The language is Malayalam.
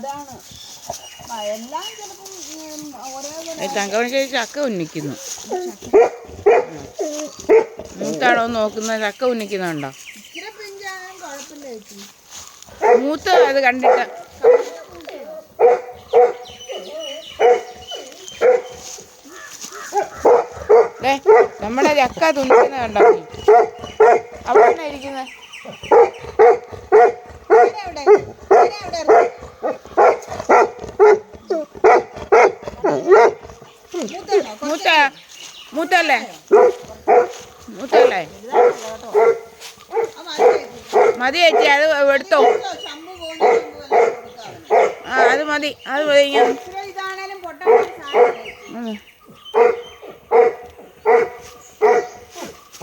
അതാണ് എല്ലാം ചിലപ്പം തങ്കമണി ചക്ക ഉന്നിക്കുന്നു. മൂത്താണോ നോക്കുന്ന? ചക്ക ഉന്നിക്കുന്നുണ്ടോ? ഇച്ചിരി പിഞ്ചാനും കുഴപ്പമില്ല ചേച്ചി. മൂത്ത അത് കണ്ടിട്ട് നമ്മുടെ ചക്ക തുന്നിക്കുന്ന കണ്ടോ? അവിടെ തന്നെ ഇരിക്കുന്നത്. മൂത്തല്ലേ? മതി ചേച്ചി, അത് എടുത്തോ. ആ അത് മതി, അത്